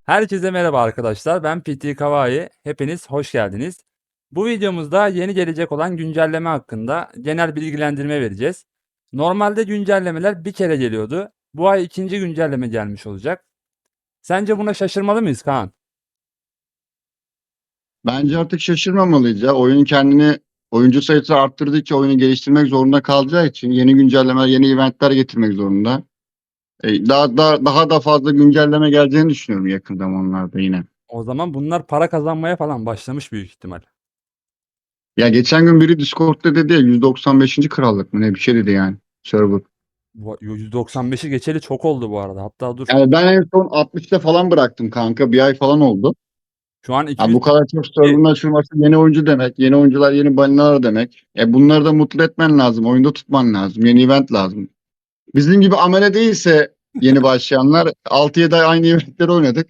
Herkese merhaba arkadaşlar. Ben PT Kawai. Hepiniz hoş geldiniz. Bu videomuzda yeni gelecek olan güncelleme hakkında genel bilgilendirme vereceğiz. Normalde güncellemeler bir kere geliyordu. Bu ay ikinci güncelleme gelmiş olacak. Sence buna şaşırmalı mıyız Kaan? Bence artık şaşırmamalıyız ya. Oyun kendini oyuncu sayısı arttırdıkça oyunu geliştirmek zorunda kalacağı için yeni güncellemeler, yeni eventler getirmek zorunda. Daha da fazla güncelleme geleceğini düşünüyorum yakın zamanlarda yine. O zaman bunlar para kazanmaya falan başlamış büyük ihtimal. Ya geçen gün biri Discord'da dedi ya 195. krallık mı ne bir şey dedi yani server. 195'i geçeli çok oldu bu arada. Hatta dur. Yani ben en son 60'ta falan bıraktım kanka. Bir ay falan oldu. Şu an Ha, 200. bu kadar çok server'ın açılması yeni oyuncu demek. Yeni oyuncular yeni balinalar demek. Bunları da mutlu etmen lazım. Oyunda tutman lazım. Yeni event lazım. Bizim gibi amele değilse yeni başlayanlar 6-7 ay aynı eventleri oynadık.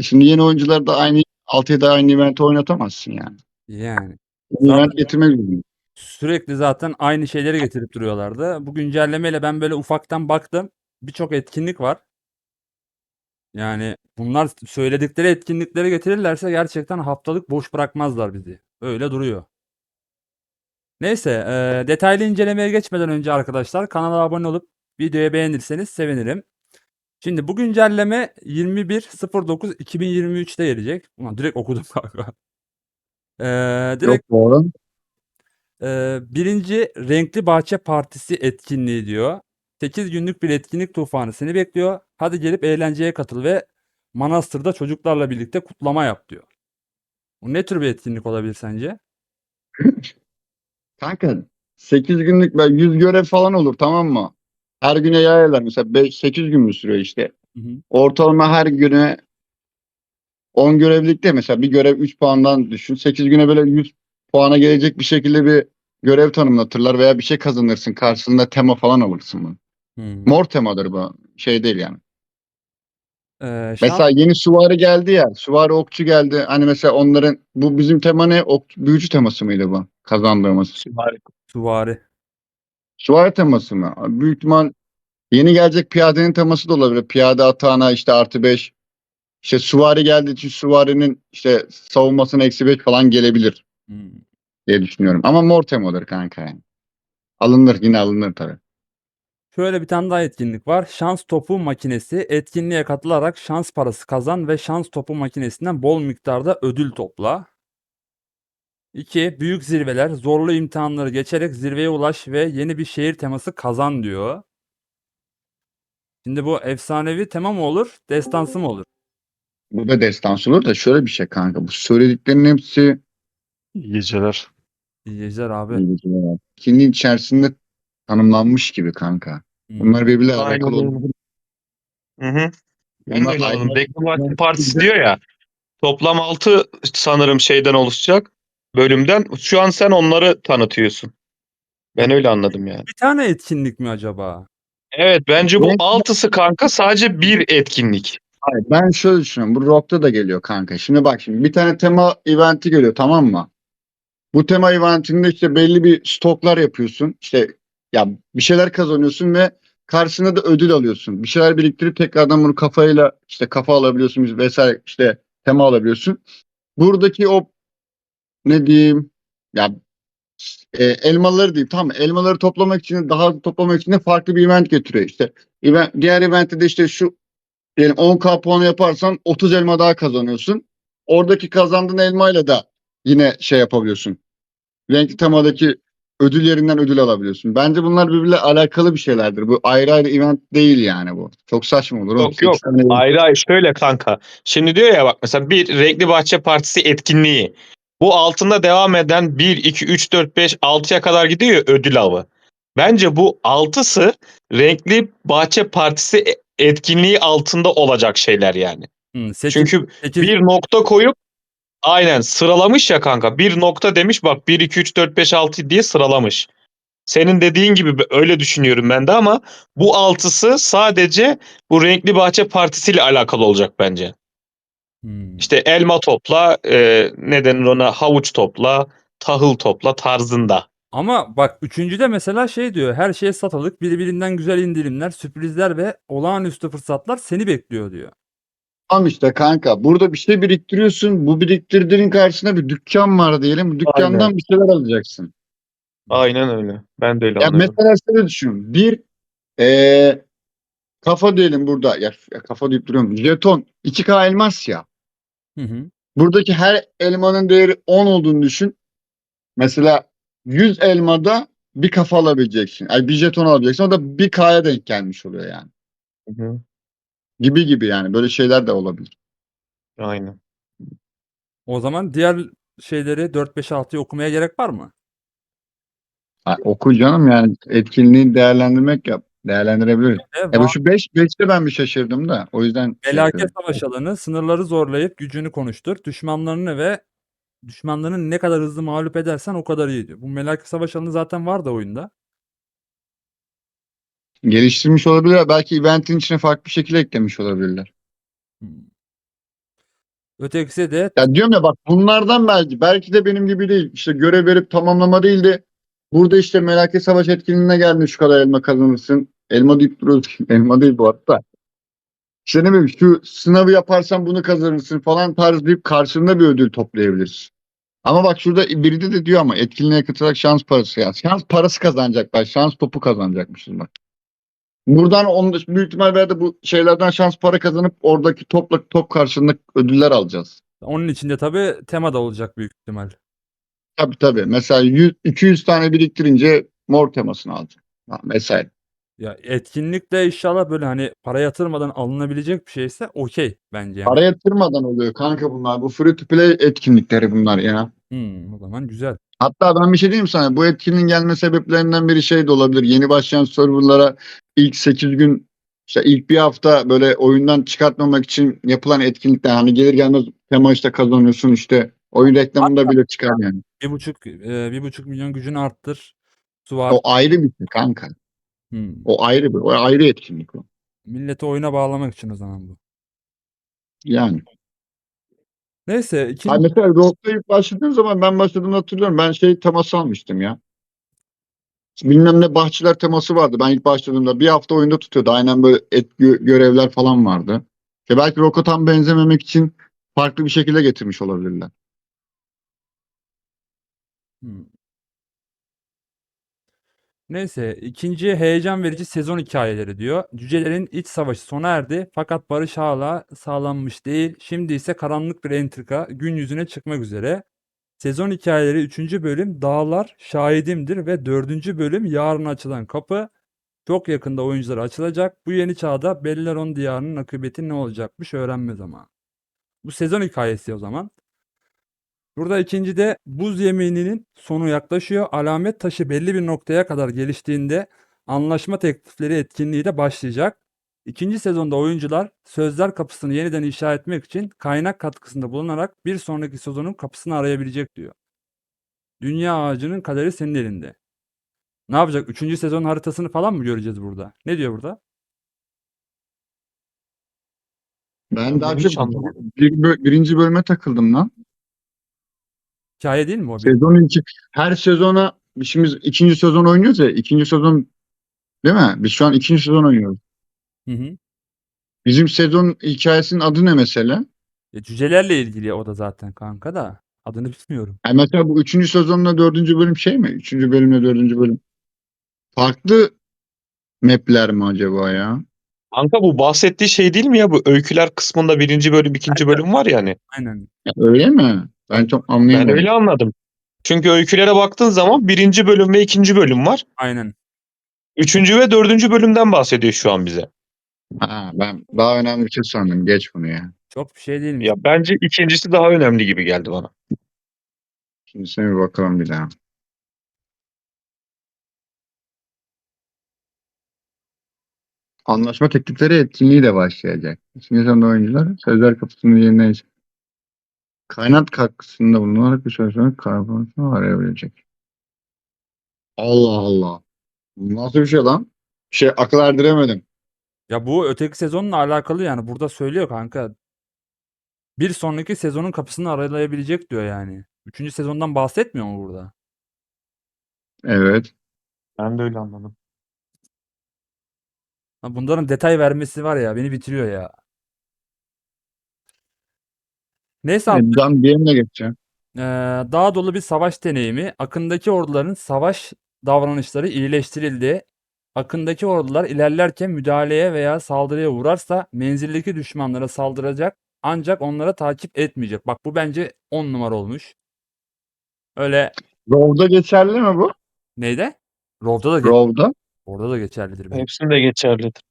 Şimdi yeni oyuncular da aynı 6-7 ay aynı eventi oynatamazsın yani. Yani. Yeni event Zaten getirmek zorunda. sürekli zaten aynı şeyleri getirip duruyorlardı. Bu güncellemeyle ben böyle ufaktan baktım. Birçok etkinlik var. Yani bunlar söyledikleri etkinlikleri getirirlerse gerçekten haftalık boş bırakmazlar bizi. Öyle duruyor. Neyse, detaylı incelemeye geçmeden önce arkadaşlar kanala abone olup videoyu beğenirseniz sevinirim. Şimdi bu güncelleme 21.09.2023'te gelecek. Ulan direkt okudum kanka. Çok Direkt doğru. birinci Renkli Bahçe Partisi etkinliği diyor. 8 günlük bir etkinlik tufanı seni bekliyor. Hadi gelip eğlenceye katıl ve Manastır'da çocuklarla birlikte kutlama yap diyor. Bu ne tür bir etkinlik olabilir sence? Kanka 8 günlük böyle 100 görev falan olur, tamam mı? Her güne yayarlar mesela 8 gün mü sürüyor işte. Hı hı. Ortalama her güne 10 görevlikte mesela bir görev 3 puandan düşün. 8 güne böyle 100 puana gelecek bir şekilde bir görev tanımlatırlar veya bir şey kazanırsın. Karşılığında tema falan alırsın bunu. Hmm. Mor temadır bu. Şey değil yani. Şans Mesela yeni süvari geldi ya. Süvari okçu geldi. Hani mesela onların bu bizim tema ne? Büyücü teması mıydı bu? Kazandığımız. süvari. Süvari teması mı? Büyük ihtimal yeni gelecek piyadenin teması da olabilir. Piyade atağına işte +5. İşte süvari geldiği için süvarinin işte savunmasına -5 falan gelebilir Hmm. diye düşünüyorum. Ama mor temadır kanka yani. Alınır, yine alınır tabii. Şöyle bir tane daha etkinlik var. Şans topu makinesi. Etkinliğe katılarak şans parası kazan ve şans topu makinesinden bol miktarda ödül topla. 2. Büyük zirveler. Zorlu imtihanları geçerek zirveye ulaş ve yeni bir şehir teması kazan diyor. Şimdi bu efsanevi tema mı olur, destansı mı olur? Bu da destansı olur da şöyle bir şey kanka. Bu söylediklerinin hepsi İyi geceler. İyi geceler abi. ikinin içerisinde tanımlanmış gibi kanka. Hmm. Bunlar birbirle Aynen alakalı öyle. olabilir. Hı hı. Ben de Bunlar öyle ayrı. anladım. Reklam Partisi diyor ya. Toplam 6 sanırım şeyden oluşacak. Bölümden. Şu an sen onları tanıtıyorsun. Bu Ben öyle anladım yani. bir tane etkinlik mi acaba? Evet, bence bu Ben, altısı kanka sadece bir etkinlik. hayır, ben şöyle düşünüyorum. Bu Rock'ta da geliyor kanka. Şimdi bak, şimdi bir tane tema eventi geliyor, tamam mı? Bu tema eventinde işte belli bir stoklar yapıyorsun. İşte ya bir şeyler kazanıyorsun ve karşısında da ödül alıyorsun. Bir şeyler biriktirip tekrardan bunu kafayla işte kafa alabiliyorsun vesaire, işte tema alabiliyorsun. Buradaki o ne diyeyim ya, elmaları diyeyim, tamam mı? Elmaları toplamak için, daha hızlı toplamak için de farklı bir event getiriyor işte. Diğer eventte de işte şu diyelim 10K puanı yaparsan 30 elma daha kazanıyorsun. Oradaki kazandığın elmayla da yine şey yapabiliyorsun. Renkli temadaki ödül yerinden ödül alabiliyorsun. Bence bunlar birbiriyle alakalı bir şeylerdir. Bu ayrı ayrı event değil yani bu. Çok saçma olur oğlum. Yok yok. 8 tane event. Ayrı ayrı şöyle kanka. Şimdi diyor ya bak mesela bir Renkli Bahçe Partisi etkinliği. Bu altında devam eden 1, 2, 3, 4, 5, 6'ya kadar gidiyor ya ödül avı. Bence bu altısı Renkli Bahçe Partisi etkinliği altında olacak şeyler yani. 8 Çünkü 8 bir nokta koyup aynen sıralamış ya kanka. Bir nokta demiş bak 1, 2, 3, 4, 5, 6 diye sıralamış. Senin dediğin gibi öyle düşünüyorum ben de ama bu altısı sadece bu Renkli Bahçe Partisi ile alakalı olacak bence. Hmm. İşte elma topla, ne denir ona, havuç topla, tahıl topla tarzında. Ama bak üçüncüde mesela şey diyor. Her şeye satılık, birbirinden güzel indirimler, sürprizler ve olağanüstü fırsatlar seni bekliyor diyor. Tamam işte kanka. Burada bir şey biriktiriyorsun. Bu biriktirdiğin karşısında bir dükkan var diyelim. Bu Aynen. dükkandan bir şeyler alacaksın. Aynen öyle. Ben de öyle Ya anladım. mesela şöyle düşün. Bir ee, kafa diyelim burada. Ya kafa deyip duruyorum. Jeton 2K elmas ya. Hı hı. Buradaki her elmanın değeri 10 olduğunu düşün. Mesela 100 elmada bir kafa alabileceksin. Ay bir jeton alabileceksin. O da 1K'ya denk gelmiş oluyor yani. Hı hı. Gibi gibi yani. Böyle şeyler de olabilir. Aynen. O zaman diğer şeyleri 4, 5, 6'yı okumaya gerek var mı? Ha, oku canım yani etkinliği değerlendirmek yap. Değerlendirebiliriz. Bu Va şu 5'te ben bir şaşırdım da. O yüzden şey Felaket yapıyorum. savaş alanı, sınırları zorlayıp gücünü konuştur. Düşmanlarını ne kadar hızlı mağlup edersen o kadar iyi diyor. Bu Melaki Savaş alanı zaten var da oyunda. Geliştirmiş olabilirler. Belki eventin içine farklı bir şekilde eklemiş olabilirler. Hmm. Ötekisi de Ya diyorum ya bak bunlardan belki de benim gibi değil. İşte görev verip tamamlama değil de burada işte Melaket Savaş etkinliğine geldin şu kadar elma kazanırsın. Elma deyip duruyoruz. Elma değil bu hatta. İşte ne bileyim şu sınavı yaparsan bunu kazanırsın falan tarzı deyip karşında bir ödül toplayabilirsin. Ama bak şurada biri de diyor ama etkinliğe katılarak şans parası ya. Şans parası kazanacaklar. Şans topu kazanacakmışız bak. Buradan büyük ihtimal belki de bu şeylerden şans para kazanıp oradaki top karşılığında ödüller alacağız. onun içinde tabii tema da olacak büyük ihtimal. Tabii tabii. Mesela 200 tane biriktirince mor temasını alacak. Ha, mesela. Ya etkinlik de inşallah böyle hani para yatırmadan alınabilecek bir şeyse okey bence yani. Para yatırmadan oluyor kanka bunlar. Bu free to play etkinlikleri bunlar ya. O zaman güzel. Hatta ben bir şey diyeyim sana. Bu etkinliğin gelme sebeplerinden biri şey de olabilir. Yeni başlayan serverlara ilk 8 gün işte ilk bir hafta böyle oyundan çıkartmamak için yapılan etkinlikler. Hani gelir gelmez tema işte kazanıyorsun işte. Oyun reklamında bile çıkar yani. 1,5 milyon gücünü arttır. Su var. O ayrı bir şey kanka. Hmm. O ayrı etkinlik o. Milleti oyuna bağlamak için o zaman bu. Yani. Neyse Ha mesela Rogue'da ilk başladığın zaman ben başladığımda hatırlıyorum. Ben şey teması almıştım ya. Bilmem ne bahçeler teması vardı. Ben ilk başladığımda bir hafta oyunda tutuyordu. Aynen böyle görevler falan vardı. Belki Rogue'a tam benzememek için farklı bir şekilde getirmiş olabilirler. Hmm. Neyse ikinci heyecan verici sezon hikayeleri diyor. Cücelerin iç savaşı sona erdi fakat barış hala sağlanmış değil. Şimdi ise karanlık bir entrika gün yüzüne çıkmak üzere. Sezon hikayeleri üçüncü bölüm Dağlar Şahidimdir ve dördüncü bölüm Yarın Açılan Kapı. Çok yakında oyuncular açılacak. Bu yeni çağda Belleron diyarının akıbeti ne olacakmış öğrenme zamanı. Bu sezon hikayesi o zaman. Burada ikincide buz yemininin sonu yaklaşıyor. Alamet taşı belli bir noktaya kadar geliştiğinde anlaşma teklifleri etkinliği de başlayacak. İkinci sezonda oyuncular sözler kapısını yeniden inşa etmek için kaynak katkısında bulunarak bir sonraki sezonun kapısını arayabilecek diyor. Dünya ağacının kaderi senin elinde. Ne yapacak? Üçüncü sezon haritasını falan mı göreceğiz burada? Ne diyor burada? Ben Ben daha bunu çok hiç anlamadım. birinci bölüme takıldım lan. Hikaye değil mi o? Sezon iki, her sezona işimiz ikinci sezon oynuyoruz ya. İkinci sezon değil mi? Biz şu an ikinci sezon oynuyoruz. Hı hı. Bizim sezon hikayesinin adı ne mesela? Cücelerle ilgili o da zaten kanka da. Adını bilmiyorum. Yani mesela bu üçüncü sezonla dördüncü bölüm şey mi? Üçüncü bölümle dördüncü bölüm. Farklı mapler mi acaba ya? Kanka bu bahsettiği şey değil mi ya? Bu öyküler kısmında birinci bölüm, ikinci bölüm var yani. Aynen. Ya öyle mi? Ben çok Ben öyle anlayamadım. anladım. Çünkü öykülere baktığın zaman birinci bölüm ve ikinci bölüm var. Aynen. Üçüncü ve dördüncü bölümden bahsediyor şu an bize. Ha, ben daha önemli bir şey sandım. Geç bunu ya. Çok bir şey değilmiş. Ya bence ikincisi daha önemli gibi geldi bana. Şimdi sen bir bakalım bir daha. Anlaşma teklifleri etkinliği de başlayacak. Şimdi sonunda oyuncular sözler kapısının yerine kaynak katkısında bulunarak bir süre sonra karbonatını arayabilecek. Allah Allah. Bu nasıl bir şey lan? Şey akıl erdiremedim. Ya bu öteki sezonla alakalı yani. Burada söylüyor kanka. Bir sonraki sezonun kapısını aralayabilecek diyor yani. Üçüncü sezondan bahsetmiyor mu burada? Evet. Ben de öyle anladım. Ha, bunların detay vermesi var ya beni bitiriyor ya. Neyse abi, Ben diğerine geçeceğim. daha dolu bir savaş deneyimi. Akındaki orduların savaş davranışları iyileştirildi. Akındaki ordular ilerlerken müdahaleye veya saldırıya uğrarsa menzildeki düşmanlara saldıracak ancak onlara takip etmeyecek. Bak bu bence 10 numara olmuş. Öyle Rov'da geçerli mi bu? neyde? Rov'da da Rov'da. orada da geçerlidir bence. Hepsinde geçerlidir.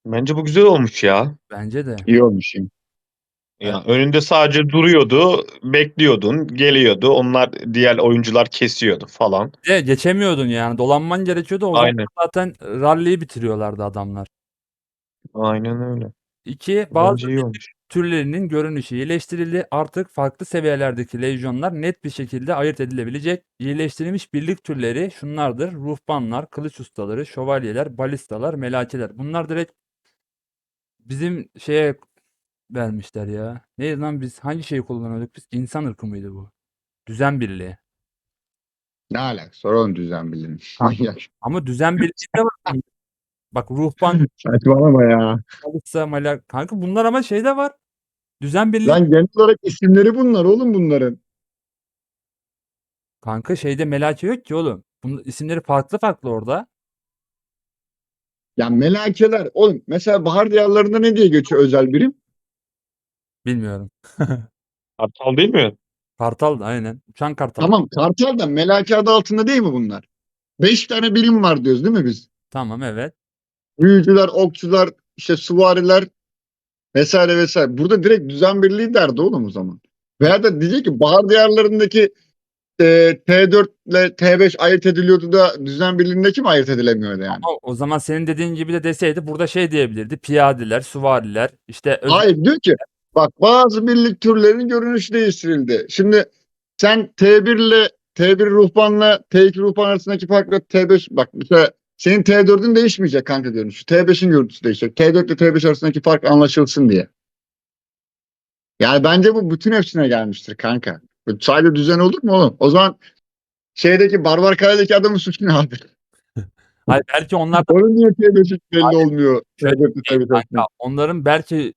Bence bu güzel olmuş ya. Bence de. İyi olmuş yani. Ya önünde sadece duruyordu, bekliyordun, geliyordu. Onlar diğer oyuncular kesiyordu falan. Bir de geçemiyordun yani. Dolanman gerekiyordu. O zaman Aynen. zaten rally'yi bitiriyorlardı adamlar. Aynen öyle. 2. Bazı Bence iyi olmuş. türlerinin görünüşü iyileştirildi. Artık farklı seviyelerdeki lejyonlar net bir şekilde ayırt edilebilecek. İyileştirilmiş birlik türleri şunlardır: ruhbanlar, kılıç ustaları, şövalyeler, balistalar, melakeler. Bunlar direkt bizim şeye vermişler ya. Neydi lan, biz hangi şeyi kullanıyorduk biz? İnsan ırkı mıydı bu? Düzen birliği. Ne alakası var oğlum düzen bilin. Manyak. Ama düzen birliği de var. Bak ruhban, Saçmalama ya. balista, malak. Kanka bunlar ama şeyde var. Düzen birliği. Lan genel olarak isimleri bunlar oğlum bunların. Kanka şeyde melake yok ki oğlum. Bunun isimleri farklı farklı orada. Ya melakeler. Oğlum mesela bahar diyarlarında ne diye geçiyor özel birim? Bilmiyorum. Kartal değil mi? Kartal da aynen. Uçan kartal. Tamam kartal da melake adı altında değil mi bunlar? 5 tane birim var diyoruz değil mi biz? Tamam, evet. Büyücüler, okçular, işte süvariler vesaire vesaire. Burada direkt düzen birliği derdi oğlum o zaman. Veya da diyecek ki bahar diyarlarındaki T4 ile T5 ayırt ediliyordu da düzen birliğindeki mi ayırt edilemiyordu yani? Ama o zaman senin dediğin gibi de deseydi burada şey diyebilirdi. Piyadeler, süvariler, işte Hayır diyor ki bak bazı birlik türlerinin görünüşü değiştirildi. Şimdi sen T1 ile T1 ruhbanla T2 ruhban arasındaki farkla T5 bak mesela senin T4'ün değişmeyecek kanka görünüşü. T5'in görüntüsü değişecek. T4 ile T5 arasındaki fark anlaşılsın diye. Yani bence bu bütün hepsine gelmiştir kanka. Bu sadece düzen olur mu oğlum? O zaman şeydeki Barbar Kale'deki adamın suçu ne abi? hayır, belki onlar da Onun niye T5 belli olmuyor? şöyle T4 ile değil T5 kanka. arasında. Onların belki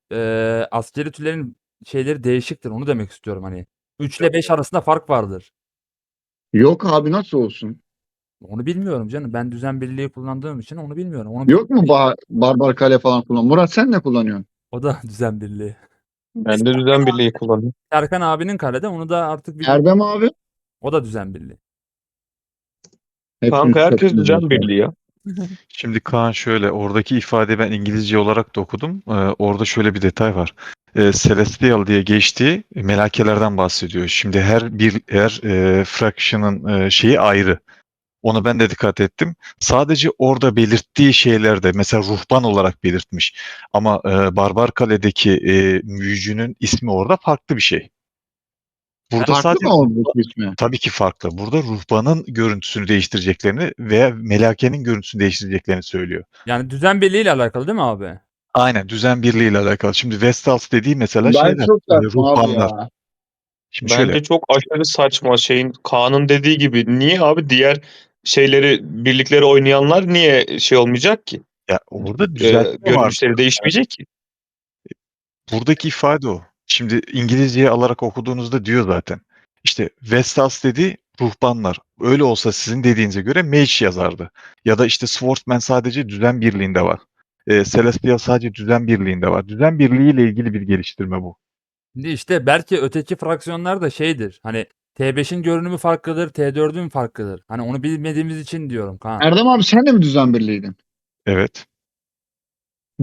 askeri türlerin şeyleri değişiktir. Onu demek istiyorum hani. 3 ile 5 arasında fark vardır. Yok abi nasıl olsun? Onu bilmiyorum canım. Ben düzen birliği kullandığım için onu bilmiyorum. Yok mu Barbar Kale falan kullan? Murat sen ne kullanıyorsun? O da düzen birliği. Ben de düzen birliği kullanıyorum. Serkan abinin kalede, onu da artık bir Erdem abi. o da düzen birliği. Hepsini Kanka herkes tükettim. düzen birliği ya. Şimdi Kaan şöyle oradaki ifadeyi ben İngilizce olarak da okudum. Orada şöyle bir detay var. Celestial diye geçtiği melakelerden bahsediyor. Şimdi her fraction'ın şeyi ayrı. Ona ben de dikkat ettim. Sadece orada belirttiği şeylerde mesela ruhban olarak belirtmiş. Ama Barbar Kale'deki büyücünün ismi orada farklı bir şey. Burada Farklı sadece mı oldu bu ismi? tabii ki farklı. Burada ruhbanın görüntüsünü değiştireceklerini veya melakenin görüntüsünü değiştireceklerini söylüyor. Yani düzen birliği ile alakalı değil mi abi? Aynen düzen birliği ile alakalı. Şimdi Vestals dediği mesela Ben şeyler, çok saçma abi ruhbanlar. ya. Şimdi şöyle Bence çok aşırı saçma şeyin Kaan'ın dediği gibi. Niye abi diğer şeyleri birlikleri oynayanlar niye şey olmayacak ki? ya orada düzeltme var. Görünüşleri değişmeyecek ki. Buradaki ifade o. Şimdi İngilizceye alarak okuduğunuzda diyor zaten. İşte Vestals dediği ruhbanlar. Öyle olsa sizin dediğinize göre mage yazardı. Ya da işte Swordsman sadece düzen birliğinde var. Celestial sadece düzen birliğinde var. Düzen birliğiyle ilgili bir geliştirme bu. Şimdi işte belki öteki fraksiyonlar da şeydir. Hani T5'in görünümü farklıdır, T4'ün farklıdır. Hani onu bilmediğimiz için diyorum Kaan. Erdem abi sen de mi düzen birliğiydin? Evet.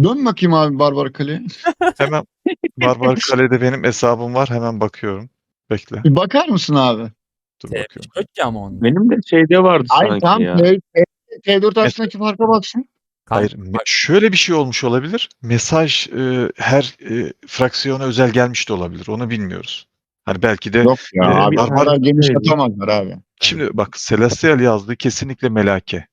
Dön bakayım abi Barbar Kale'ye. Hemen Barbar Kale'de benim hesabım var. Hemen bakıyorum. Bekle. Bir bakar mısın abi? Dur T5 bakıyorum. yok ki ama onda. Benim de şeyde vardı Ay sanki tamam ya. T4 arasındaki farka baksın. Hayır, Kanka, bak, şöyle bir şey olmuş olabilir. Mesaj her fraksiyona özel gelmiş de olabilir. Onu bilmiyoruz. Hani belki de Yok ya abi o Barbar kadar geniş Değil. atamazlar abi. şimdi bak Celestial yazdığı kesinlikle Melake.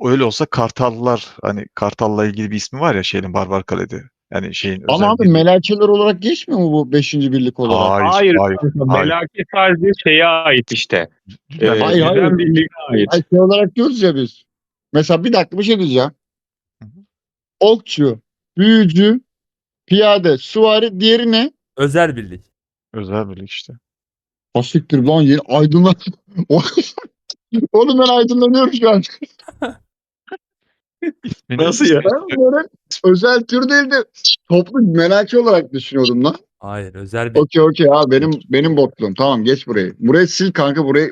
Öyle olsa Kartallar hani Kartal'la ilgili bir ismi var ya şeyin Barbar Kale'de. Yani şeyin Ama özel abi bir melakeler olarak geçmiyor mu bu 5. birlik olarak? Hayır, Hayır, hayır, kanka, hayır. Melake sadece şeye ait işte. Düzen Hayır, hayır. Düzen birliğine ait. Ay şey olarak diyoruz ya biz. Mesela bir dakika bir şey diyeceğim. Hı hı. Okçu, büyücü, piyade, süvari, diğeri ne? Özel birlik. Özel birlik işte. Asiktir lan yeni aydınlan. Oğlum ben aydınlanıyorum şu an. İsmini Nasıl ya? Ben bunları özel tür değil de toplu melaki olarak düşünüyordum lan. Hayır, özel birlik. Okey abi benim botluğum. Tamam geç burayı. Burayı sil kanka burayı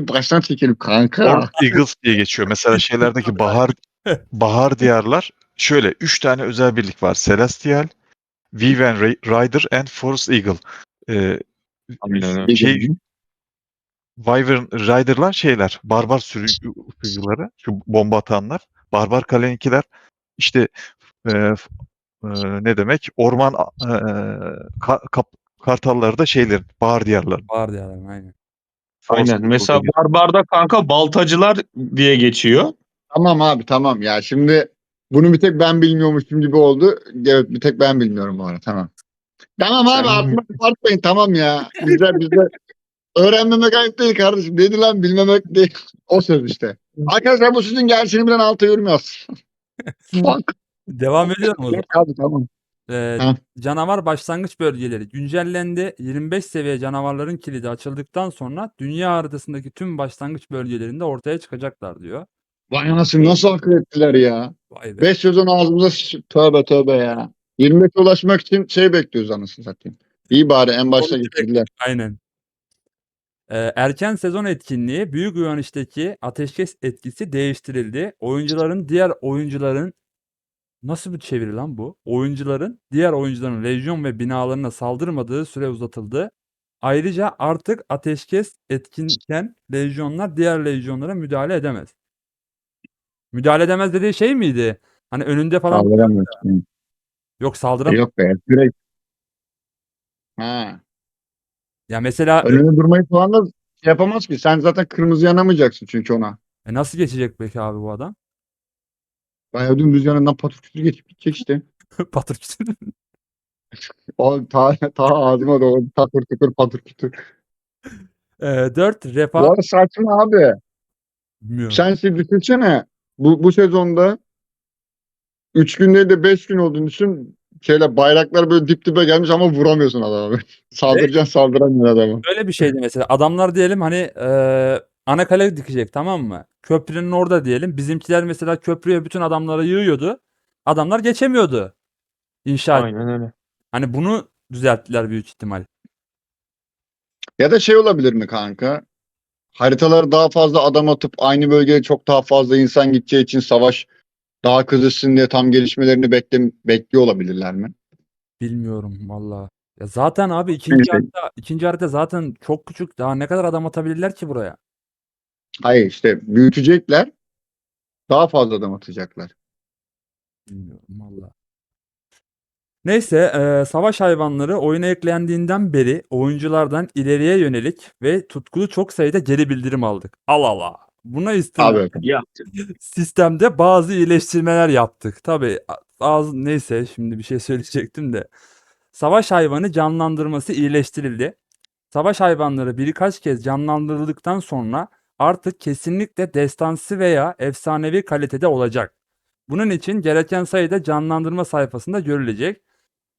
baştan çekelim kanka. Forest Eagles diye geçiyor. Mesela şeylerdeki bahar diyarlar şöyle 3 tane özel birlik var. Celestial, Wyvern Rider and Forest Eagle. Ee, şey Wyvern Rider'lar şeyler. Barbar sürücüleri. Şu bomba atanlar. Barbar Kaleninkiler. İşte e, ne demek? Orman kartalları da şeyler. Bahar diyarlar. Vardı yani aynen. Forest Aynen. Mesela Eagle. Barbar'da kanka baltacılar diye geçiyor. Tamam abi tamam ya şimdi bunu bir tek ben bilmiyormuşum gibi oldu. Evet bir tek ben bilmiyorum bu arada tamam. Tamam abi Sen- artık abartmayın tamam ya. Bizde öğrenmemek ayıp değil kardeşim. Dedi lan bilmemek değil. O söz işte. Arkadaşlar bu sizin gerçeğini bilen alta yorum yaz. Fuck. Devam ediyorum o zaman. Abi tamam. Ha. Canavar başlangıç bölgeleri güncellendi. 25 seviye canavarların kilidi açıldıktan sonra dünya haritasındaki tüm başlangıç bölgelerinde ortaya çıkacaklar diyor. Vay anasını nasıl akıl ettiler ya. Vay be. 5 sezon ağzımıza tövbe ya. 25'e ulaşmak için şey bekliyoruz anasını satayım. İyi bari en başta getirdiler. Aynen. Erken sezon etkinliği büyük uyanıştaki ateşkes etkisi değiştirildi. Diğer oyuncuların nasıl bir çeviri lan bu? Diğer oyuncuların lejyon ve binalarına saldırmadığı süre uzatıldı. Ayrıca artık ateşkes etkinken lejyonlar diğer lejyonlara müdahale edemez. Müdahale edemez dediği şey miydi? Hani önünde falan Kaldıramıyor. yok saldıramaz. Yok be. Direkt. Ha. Ya mesela Önünde durmayı falan da şey yapamaz ki. Sen zaten kırmızı yanamayacaksın çünkü ona. nasıl geçecek peki abi bu adam? Bayağı dümdüz yanından patır kütür geçip gidecek işte. Patır kütür. O ta ağzıma doğru takır tıkır patır kütür. 4 Bu refah arada saçma abi. bilmiyorum. Sen şimdi düşünsene. Bu sezonda 3 gün değil de 5 gün olduğunu düşün. Bayraklar böyle dip dibe gelmiş ama vuramıyorsun adamı. Saldıracaksın saldıramıyorsun adamı. Böyle bir şeydi mesela. Adamlar diyelim hani ana kale dikecek tamam mı? Köprünün orada diyelim. Bizimkiler mesela köprüye bütün adamları yığıyordu. Adamlar geçemiyordu. İnşaat. Aynen öyle. Hani bunu düzelttiler büyük ihtimal. Ya da şey olabilir mi kanka? Haritalara daha fazla adam atıp aynı bölgeye çok daha fazla insan gideceği için savaş daha kızışsın diye tam gelişmelerini bekliyor olabilirler mi? Bilmiyorum valla. Ya zaten abi Neyse. ikinci harita zaten çok küçük. Daha ne kadar adam atabilirler ki buraya? Hayır işte büyütecekler. Daha fazla adam atacaklar. Bilmiyorum valla. Neyse, savaş hayvanları oyuna eklendiğinden beri oyunculardan ileriye yönelik ve tutkulu çok sayıda geri bildirim aldık. Allah Allah. Buna istinaden Abi Ya sistemde bazı iyileştirmeler yaptık. Tabii neyse şimdi bir şey söyleyecektim de. Savaş hayvanı canlandırması iyileştirildi. Savaş hayvanları birkaç kez canlandırıldıktan sonra artık kesinlikle destansı veya efsanevi kalitede olacak. Bunun için gereken sayıda canlandırma sayfasında görülecek.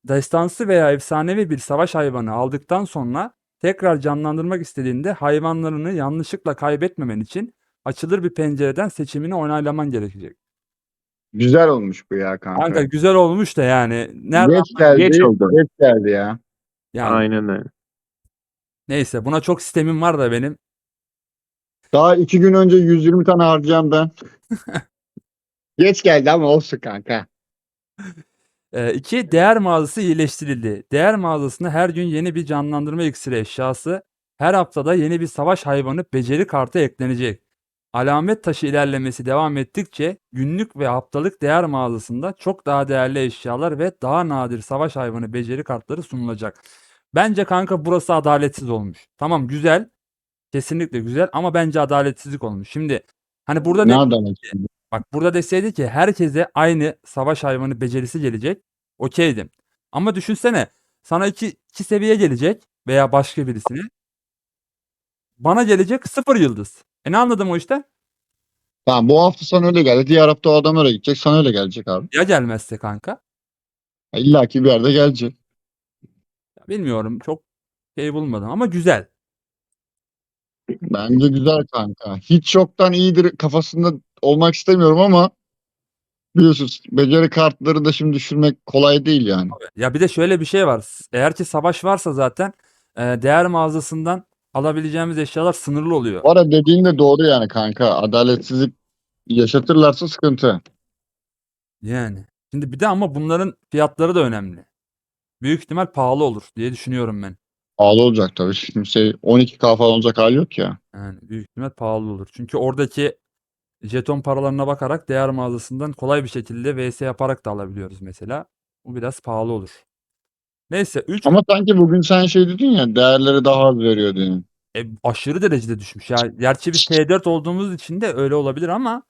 Destansı veya efsanevi bir savaş hayvanı aldıktan sonra tekrar canlandırmak istediğinde hayvanlarını yanlışlıkla kaybetmemen için açılır bir pencereden seçimini onaylaman gerekecek. güzel olmuş bu ya Kanka kanka. güzel olmuş da yani nereden Geç geldi. Geç oldu. Geç geldi ya. yani aynen öyle. neyse buna çok sistemim var da benim. Daha 2 gün önce 120 tane harcayan ben. Geç geldi ama olsun kanka. 2. Değer mağazası iyileştirildi. Değer mağazasında her gün yeni bir canlandırma iksiri eşyası, her haftada yeni bir savaş hayvanı beceri kartı eklenecek. Alamet taşı ilerlemesi devam ettikçe günlük ve haftalık değer mağazasında çok daha değerli eşyalar ve daha nadir savaş hayvanı beceri kartları sunulacak. Bence kanka burası adaletsiz olmuş. Tamam güzel, kesinlikle güzel ama bence adaletsizlik olmuş. Şimdi hani burada Ne adam etsin. bak burada deseydi ki herkese aynı savaş hayvanı becerisi gelecek. Okeydim. Ama düşünsene sana iki seviye gelecek veya başka birisine. Bana gelecek 0 yıldız. Ne anladım o işte? Tamam bu hafta sana öyle geldi. Diğer hafta o adam öyle gidecek. Sana öyle gelecek abi. Ya gelmezse kanka? İlla ki bir yerde gelecek. Bilmiyorum, çok şey bulmadım ama güzel. Bence güzel kanka. Hiç yoktan iyidir kafasında olmak istemiyorum ama biliyorsunuz beceri kartları da şimdi düşürmek kolay değil yani. Ya bir de şöyle bir şey var. Eğer ki savaş varsa zaten değer mağazasından alabileceğimiz eşyalar sınırlı oluyor. Bu arada dediğin de doğru yani kanka. Adaletsizlik yaşatırlarsa sıkıntı. Yani. Şimdi bir de ama bunların fiyatları da önemli. Büyük ihtimal pahalı olur diye düşünüyorum ben. Pahalı olacak tabii. Şimdi 12K falan olacak hali yok ya. Yani büyük ihtimal pahalı olur. Çünkü oradaki jeton paralarına bakarak değer mağazasından kolay bir şekilde VS yaparak da alabiliyoruz mesela. Bu biraz pahalı olur. Neyse 3 Ama sanki bugün sen şey dedin ya, değerleri daha az veriyor dedin. aşırı derecede düşmüş. Ya gerçi biz T4 olduğumuz için de öyle olabilir ama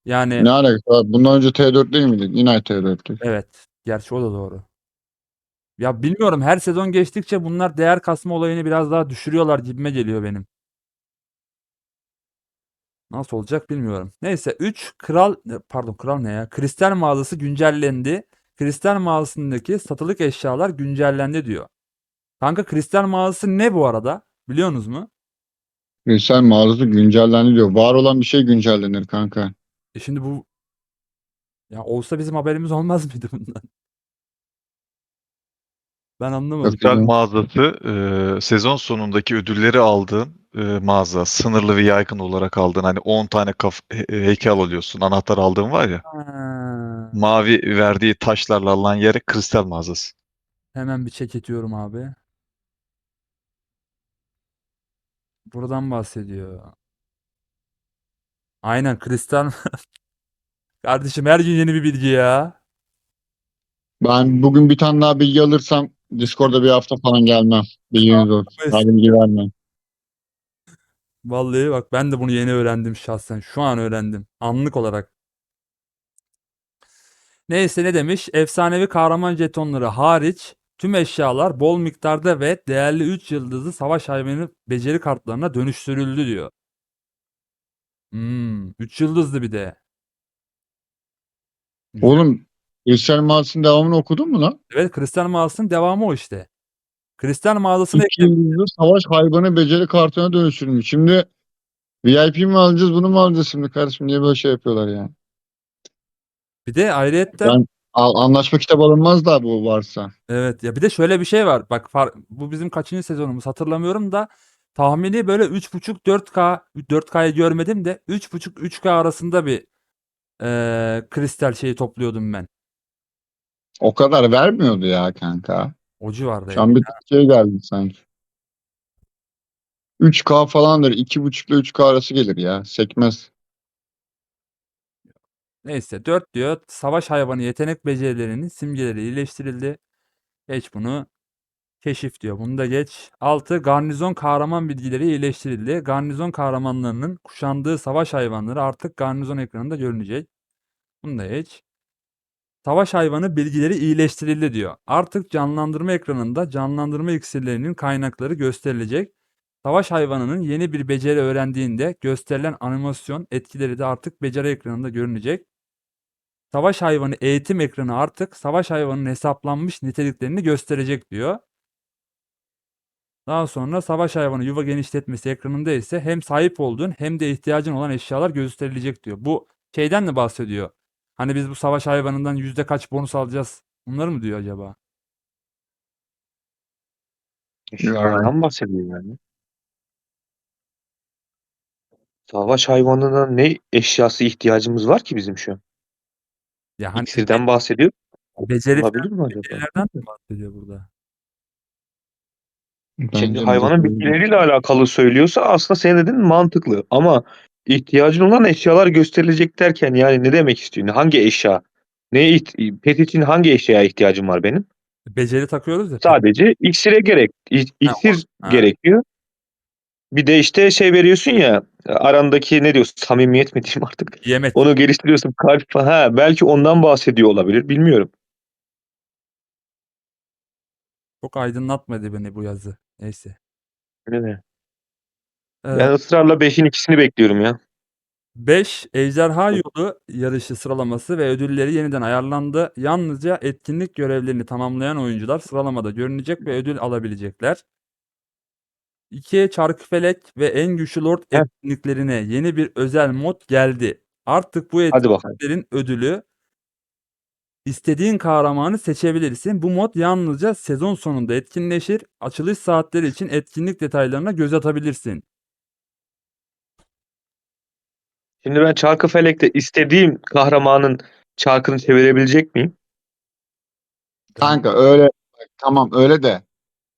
yani Ne alakası var? Bundan önce T4 değil miydi? Yine T4'tü. evet, gerçi o da doğru. Ya bilmiyorum, her sezon geçtikçe bunlar değer kasma olayını biraz daha düşürüyorlar gibime geliyor benim. Nasıl olacak bilmiyorum. Neyse 3 kral ne ya? Kristal mağazası güncellendi. Kristal mağazasındaki satılık eşyalar güncellendi diyor. Kanka kristal mağazası ne bu arada? Biliyorsunuz mu? Kristal mağazası güncellendi diyor. Var olan bir şey güncellenir kanka. Şimdi bu ya olsa bizim haberimiz olmaz mıydı bundan? Ben anlamadım. Kristal mağazası sezon sonundaki ödülleri aldığın mağaza. Sınırlı ve yaygın olarak aldığın hani 10 tane heykel alıyorsun. Anahtar aldığın var ya. Ha, Mavi verdiği taşlarla alınan yere kristal mağazası. hemen bir check ediyorum abi. Buradan bahsediyor. Aynen kristal. Kardeşim her gün yeni bir bilgi ya. Ben bugün bir tane daha bilgi alırsam Discord'da bir hafta falan gelmem. Bilginiz olsun. Daha bilgi vermem. Vallahi bak, ben de bunu yeni öğrendim şahsen. Şu an öğrendim. Anlık olarak. Neyse ne demiş? Efsanevi kahraman jetonları hariç tüm eşyalar bol miktarda ve değerli 3 yıldızlı savaş hayvanı beceri kartlarına dönüştürüldü diyor. 3 yıldızlı bir de. Güzel. Oğlum Kristal mağazasının devamını okudun mu lan? Evet, kristal mağazasının devamı o işte. Kristal mağazasını 3 yıldızlı savaş hayvanı beceri kartına dönüştürülmüş. Şimdi VIP mi alacağız bunu mu alacağız şimdi kardeşim? Niye böyle şey yapıyorlar yani? bir de ayrıyetten Ben anlaşma kitabı alınmaz da bu varsa. evet ya, bir de şöyle bir şey var. Bak bu bizim kaçıncı sezonumuz hatırlamıyorum da tahmini böyle 3.5-4K 4K'yı görmedim de 3.5-3K arasında bir kristal şeyi topluyordum ben. O kadar vermiyordu ya kanka. O Şu civardaydı. an bir tık şey geldi sanki. 3K falandır. 2.5 ile 3K arası gelir ya. Sekmez. Neyse 4 diyor. Savaş hayvanı yetenek becerilerinin simgeleri iyileştirildi. Geç bunu. Keşif diyor. Bunu da geç. 6. Garnizon kahraman bilgileri iyileştirildi. Garnizon kahramanlarının kuşandığı savaş hayvanları artık garnizon ekranında görünecek. Bunu da geç. Savaş hayvanı bilgileri iyileştirildi diyor. Artık canlandırma ekranında canlandırma iksirlerinin kaynakları gösterilecek. Savaş hayvanının yeni bir beceri öğrendiğinde gösterilen animasyon etkileri de artık beceri ekranında görünecek. Savaş hayvanı eğitim ekranı artık savaş hayvanının hesaplanmış niteliklerini gösterecek diyor. Daha sonra savaş hayvanı yuva genişletmesi ekranında ise hem sahip olduğun hem de ihtiyacın olan eşyalar gösterilecek diyor. Bu şeyden mi bahsediyor? Hani biz bu savaş hayvanından yüzde kaç bonus alacağız? Bunları mı diyor acaba? Eşyalardan bahsediyor yani. Savaş hayvanına ne eşyası ihtiyacımız var ki bizim şu an? Ya hani İksirden bahsediyor. beceri Olabilir mi acaba? becerilerden mi bahsediyor burada? Şimdi Bence hayvanın beceri. bitkileriyle alakalı söylüyorsa aslında senin dediğin mantıklı. Ama ihtiyacın olan eşyalar gösterilecek derken yani ne demek istiyor? Hangi eşya? Pet için hangi eşyaya ihtiyacım var benim? Beceri takıyoruz ya. Sadece iksire gerek. Ha, İksir ha, gerekiyor. Bir de işte şey veriyorsun ya arandaki ne diyorsun samimiyet mi diyeyim artık. yemek. Onu geliştiriyorsun kalp falan. Ha, belki ondan bahsediyor olabilir bilmiyorum. Çok aydınlatmadı beni bu yazı. Neyse. Öyle. Ee, Ben ısrarla 5'in ikisini bekliyorum ya. 5. Ejderha Yolu yarışı sıralaması ve ödülleri yeniden ayarlandı. Yalnızca etkinlik görevlerini tamamlayan oyuncular sıralamada görünecek ve ödül alabilecekler. 2. Çarkıfelek ve En Güçlü Lord Heh. etkinliklerine yeni bir özel mod geldi. Artık bu Hadi bakalım. etkinliklerin ödülü istediğin kahramanı seçebilirsin. Bu mod yalnızca sezon sonunda etkinleşir. Açılış saatleri için etkinlik detaylarına göz atabilirsin. Şimdi ben Çarkıfelek'te istediğim kahramanın çarkını çevirebilecek miyim? Kanka öyle tamam öyle de.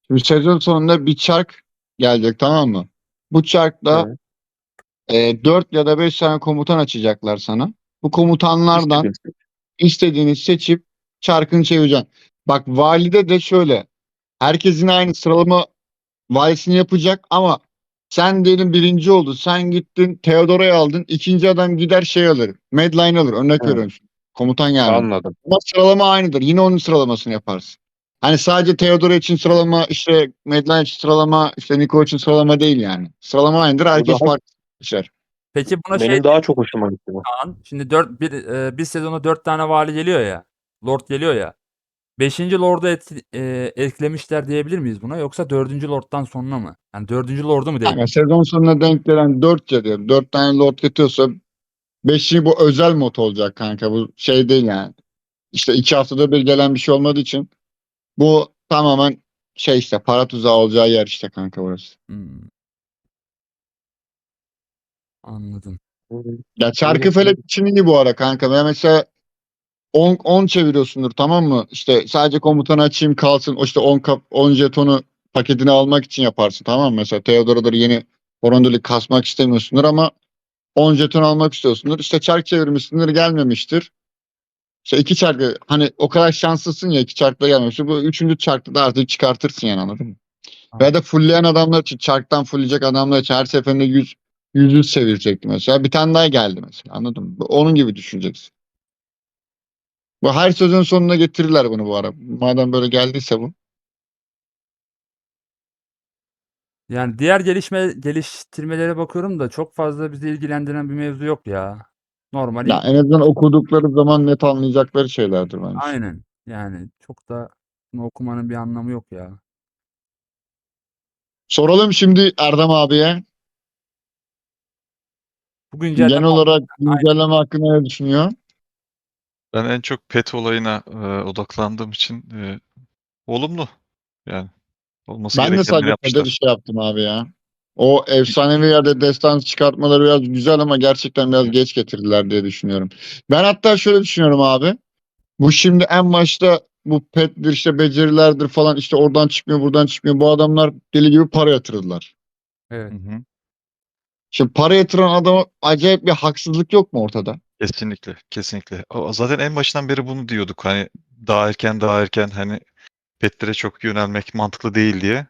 Şimdi sezon sonunda bir çark gelecek, tamam mı? Bu çarkla Evet. 4 ya da 5 tane komutan açacaklar sana. Bu komutanlardan İstediğim. istediğini seçip çarkını çevireceksin. Bak valide de şöyle. Herkesin aynı sıralama valisini yapacak ama sen diyelim birinci oldu. Sen gittin Theodora'yı aldın. İkinci adam gider şey alır. Medline alır. Örnek Hı. veriyorum. Komutan yani. Anladım. Ama sıralama aynıdır. Yine onun sıralamasını yaparsın. Hani sadece Theodora için sıralama, işte Medline için sıralama, işte Nico için sıralama değil yani. Sıralama aynıdır. Bu Herkes daha farklı seçer. Peki buna şey benim daha çok hoşuma gitti bu. Kaan, şimdi bir sezona 4 tane vali geliyor ya. Lord geliyor ya. 5. Lord'u eklemişler diyebilir miyiz buna? Yoksa 4. Lord'dan sonra mı? Yani 4. Lord'u mu Yani değil? sezon sonuna denk gelen 4 ya diyor. 4 tane Lord getiriyorsa 5'i bu özel mod olacak kanka. Bu şey değil yani. İşte 2 haftada bir gelen bir şey olmadığı için bu tamamen şey işte para tuzağı olacağı yer işte kanka burası. Anladım. Ya Çarkıfelek için iyi bu ara kanka. Ben mesela 10 çeviriyorsundur, tamam mı? İşte sadece komutanı açayım kalsın. O işte 10 jetonu paketini almak için yaparsın, tamam mı? Mesela Theodora'dır yeni Horonder'i kasmak istemiyorsundur ama 10 jeton almak istiyorsundur. İşte çark çevirmişsindir, gelmemiştir. İşte 2 çarkı hani o kadar şanslısın ya, 2 çarkla gelmemiştir. Bu 3. çarkta da artık çıkartırsın yani, anladın mı? Veya da fullleyen adamlar için, çarktan fullleyecek adamlar için her seferinde 100 çevirecekti mesela. Bir tane daha geldi mesela, anladın mı? Onun gibi düşüneceksin. Bu her sezon sonuna getirirler bunu bu ara. Madem böyle geldiyse bu. Yani diğer geliştirmelere bakıyorum da çok fazla bizi ilgilendiren bir mevzu yok ya. Normal. Ya en azından okudukları zaman net anlayacakları şeylerdir bence. Aynen. Yani çok da bunu okumanın bir anlamı yok ya. Soralım şimdi Erdem abiye. Bu güncelleme Genel olarak aynen. güncelleme hakkında ne düşünüyor? Ben en çok pet olayına odaklandığım için olumlu. Yani olması Ben de gerekenleri sadece pede bir yapmışlar. şey yaptım abi ya. O efsanevi yerde destans çıkartmaları biraz güzel ama gerçekten biraz geç getirdiler diye düşünüyorum. Ben hatta şöyle düşünüyorum abi. Bu şimdi en başta bu petdir işte becerilerdir falan işte oradan çıkmıyor buradan çıkmıyor. Bu adamlar deli gibi para yatırdılar. Evet. Hı hı. Şimdi para yatıran adama acayip bir haksızlık yok mu ortada? Kesinlikle, kesinlikle. Zaten en başından beri bunu diyorduk. Hani daha erken hani petlere çok yönelmek mantıklı değil diye.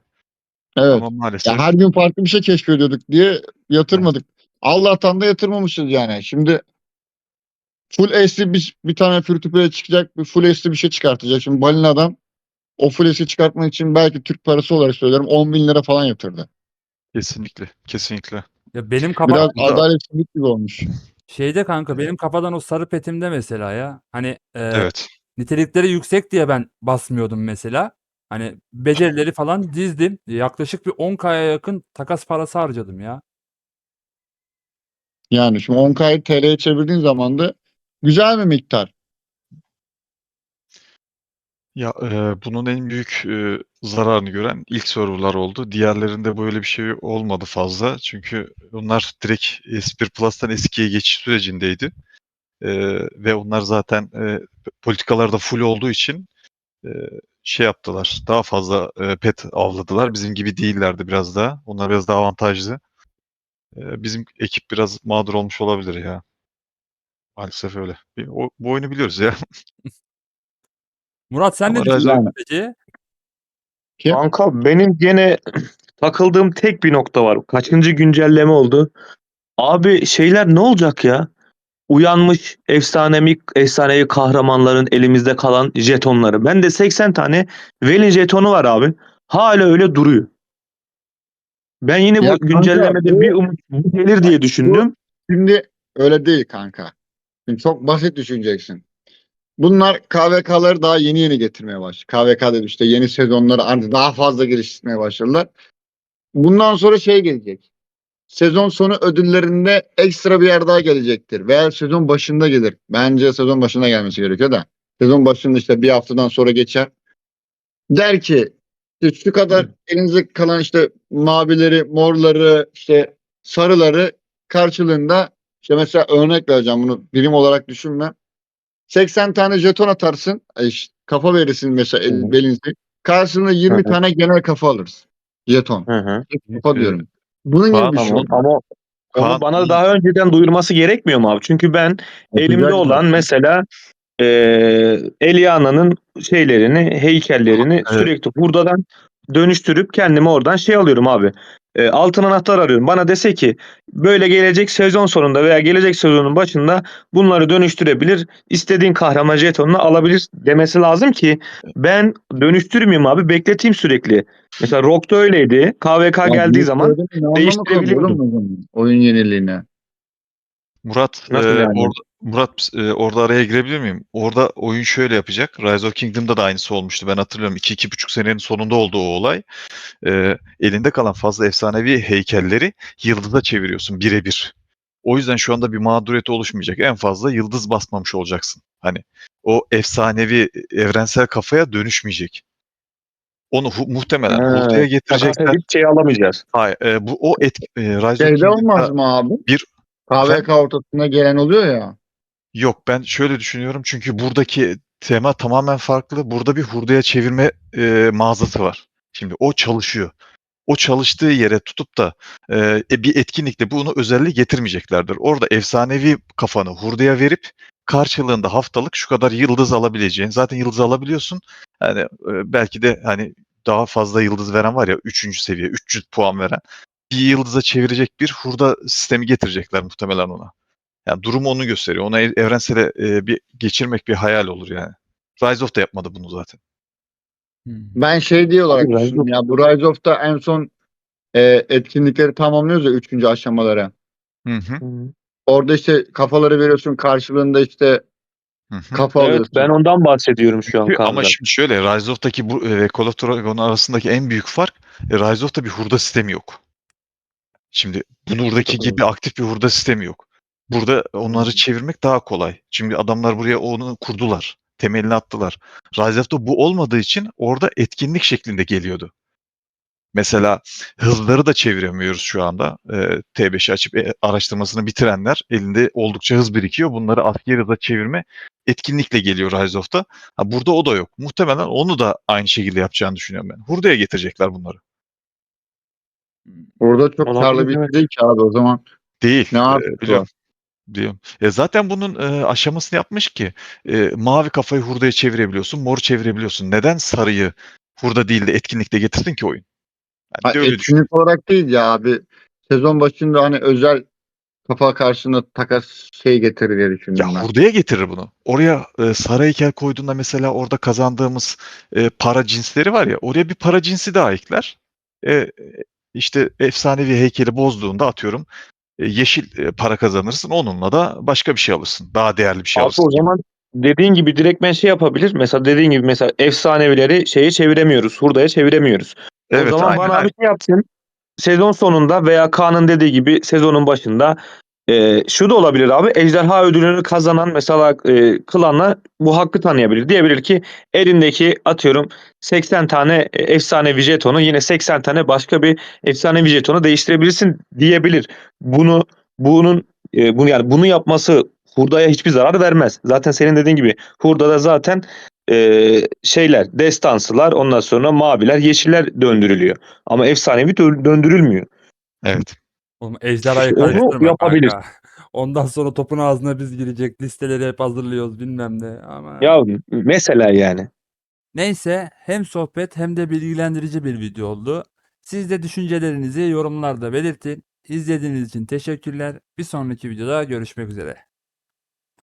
Evet. Ama Ya her maalesef gün farklı bir şey keşfediyorduk diye evet, yatırmadık. Allah'tan da yatırmamışız yani. Şimdi full S'li bir tane free to play çıkacak. Bir full S'li bir şey çıkartacak. Şimdi Balina'dan o full S'i çıkartmak için belki Türk parası olarak söylüyorum 10 bin lira falan yatırdı. kesinlikle, kesinlikle. Ya benim kafadan Biraz Burada adaletsizlik gibi olmuş. şeyde kanka benim kafadan o sarı petimde mesela ya. Hani evet, nitelikleri yüksek diye ben basmıyordum mesela. Hani becerileri falan dizdim. Yaklaşık bir 10K'ya yakın takas parası harcadım ya. Yani şimdi 10K'yı TL'ye çevirdiğin zaman da güzel bir miktar. ya bunun en büyük zararını gören ilk serverlar oldu. Diğerlerinde böyle bir şey olmadı fazla. Çünkü onlar direkt S1 Plus'tan S2'ye geçiş sürecindeydi. Ve onlar zaten politikalarda full olduğu için e, şey yaptılar. Daha fazla pet avladılar. Bizim gibi değillerdi biraz daha. Onlar biraz daha avantajlı. Bizim ekip biraz mağdur olmuş olabilir ya. Maalesef öyle. Bu oyunu biliyoruz ya. Murat sen ne Ama düşünüyorsun Yani peki? ki Kanka benim gene takıldığım tek bir nokta var. Kaçıncı güncelleme oldu? Abi şeyler ne olacak ya? Uyanmış efsanevi kahramanların elimizde kalan jetonları. Bende 80 tane Velin jetonu var abi. Hala öyle duruyor. Ben yine ya bu kanka güncellemede bir umut gelir bak diye bu düşündüm. şimdi Öyle değil kanka. Şimdi çok basit düşüneceksin. Bunlar KVK'ları daha yeni yeni getirmeye başladı. KVK dedi işte yeni sezonları artık daha fazla geliştirmeye başladılar. Bundan sonra şey gelecek. Sezon sonu ödüllerinde ekstra bir yer daha gelecektir. Veya sezon başında gelir. Bence sezon başında gelmesi gerekiyor da. Sezon başında işte bir haftadan sonra geçer. Der ki işte şu kadar elinize kalan işte mavileri, morları, işte sarıları karşılığında işte mesela örnek vereceğim, bunu birim olarak düşünme. 80 tane jeton atarsın. İşte kafa verirsin mesela Hı hı. belinize. Karşılığında 20 Hı hı. tane genel kafa alırız. Jeton. Hı hı. Kafa E, diyorum. Bunun gibi Kaan, bir şey Tamam oldu. ama onu Kaan bana daha önceden duyurması gerekmiyor mu abi? Çünkü ben elimde Yapacak olan zaten. mesela Eliana'nın şeylerini, heykellerini e, sürekli hurdadan dönüştürüp kendime oradan şey alıyorum abi. Altın anahtar arıyorum. Bana dese ki böyle gelecek sezon sonunda veya gelecek sezonun başında bunları dönüştürebilir, istediğin kahraman jetonunu alabilir demesi lazım ki ben dönüştürmeyeyim abi, bekleteyim sürekli. Mesela Rock'ta öyleydi. KVK Ya geldiği bunu zaman söyledim, ne anlamı kalıyor değiştirebiliyordum. oğlum o zaman? Oyun yeniliğine. Murat, Nasıl yani? orada araya girebilir miyim? Orada oyun şöyle yapacak. Rise of Kingdom'da da aynısı olmuştu. Ben hatırlıyorum. 2-2,5 senenin sonunda oldu o olay. Elinde kalan fazla efsanevi heykelleri yıldıza çeviriyorsun birebir. O yüzden şu anda bir mağduriyeti oluşmayacak. En fazla yıldız basmamış olacaksın. Hani o efsanevi evrensel kafaya dönüşmeyecek. Onu muhtemelen Ha, hurdaya takas getirecekler. edip şey alamayacağız. Hayır, Rise of Şeyde olmaz Kingdom'da mı abi? bir efendim. KVK ortasında gelen oluyor ya. Yok, ben şöyle düşünüyorum çünkü buradaki tema tamamen farklı. Burada bir hurdaya çevirme mağazası var. Şimdi o çalışıyor. O çalıştığı yere tutup da bir etkinlikle bunu özelliği getirmeyeceklerdir. Orada efsanevi kafanı hurdaya verip karşılığında haftalık şu kadar yıldız alabileceğin. Zaten yıldız alabiliyorsun. Yani belki de hani daha fazla yıldız veren var ya, üçüncü seviye 300 puan veren. Bir yıldıza çevirecek bir hurda sistemi getirecekler muhtemelen ona. Yani durum onu gösteriyor. Ona evrensele bir geçirmek bir hayal olur yani. Rise of da yapmadı bunu zaten. Ben şey diye Abi olarak Rise düşündüm of ya, bu Rise of'ta en son etkinlikleri tamamlıyoruz ya, 3. aşamalara. Hı hı. Orada işte kafaları veriyorsun, karşılığında işte Hı hı. kafa Evet, ben alıyorsun. ondan bahsediyorum şu an Ama kanka. şimdi şöyle, Rise of'taki bu ve Call of Dragon arasındaki en büyük fark, Rise of'ta bir hurda sistemi yok. Şimdi buradaki gibi aktif bir hurda sistemi yok. Burada onları çevirmek daha kolay. Şimdi adamlar buraya onu kurdular. Temelini attılar. Rise of'ta bu olmadığı için orada etkinlik şeklinde geliyordu. Mesela hızları da çeviremiyoruz şu anda. T5'i açıp araştırmasını bitirenler elinde oldukça hız birikiyor. Bunları askeri hıza çevirme etkinlikle geliyor Rise of'ta. Ha, burada o da yok. Muhtemelen onu da aynı şekilde yapacağını düşünüyorum ben. Hurdaya getirecekler bunları. Orada çok karlı Olabilir, bir evet. şey değil ki abi, o zaman Değil. ne artısı Biliyorum. var? Biliyorum. Zaten bunun aşamasını yapmış ki mavi kafayı hurdaya çevirebiliyorsun, mor çevirebiliyorsun. Neden sarıyı hurda değil de etkinlikte getirdin ki oyun? Yani bir Ha, de öyle düşün. etkinlik olarak değil ya abi. Sezon başında hani özel kafa karşına takas şey getirir diye Ya düşündüm ben. hurdaya getirir bunu. Oraya sarı heykel koyduğunda mesela orada kazandığımız para cinsleri var ya, oraya bir para cinsi daha ekler. E, işte efsanevi heykeli bozduğunda atıyorum yeşil para kazanırsın. Onunla da başka bir şey alırsın. Daha değerli bir şey Abi o alırsın gibi. zaman dediğin gibi direkt ben şey yapabilir. Mesela dediğin gibi mesela efsanevileri şeye çeviremiyoruz. Hurdaya çeviremiyoruz. O Evet, zaman aynen bana aynen. bir şey yapsın. Sezon sonunda veya Kaan'ın dediği gibi sezonun başında şu da olabilir abi. Ejderha ödülünü kazanan mesela klanla bu hakkı tanıyabilir. Diyebilir ki elindeki atıyorum 80 tane efsanevi jetonu yine 80 tane başka bir efsanevi jetonu değiştirebilirsin diyebilir. Bunu yani bunu yapması hurdaya hiçbir zarar vermez. Zaten senin dediğin gibi hurdada zaten şeyler, destansılar, ondan sonra maviler, yeşiller döndürülüyor. Ama efsanevi döndürülmüyor. Evet. Oğlum ejderhayı Onu karıştırma yapabilir. kanka. Ondan sonra topun ağzına biz girecek. Listeleri hep hazırlıyoruz bilmem ne. Ama Ya mesela yani. neyse, hem sohbet hem de bilgilendirici bir video oldu. Siz de düşüncelerinizi yorumlarda belirtin. İzlediğiniz için teşekkürler. Bir sonraki videoda görüşmek üzere.